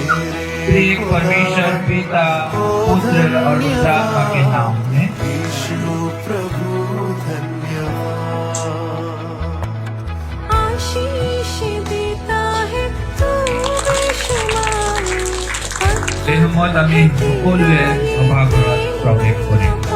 एक परमेश्वर पिता पुत्र और पवित्र आत्मा के नाम में विष्णु प्रभु धन्यवाद। आशीष देता है तू बेशुमार। দেহমত আমি সকলোৱে সভাঘৰত প্ৰৱেশ কৰিম।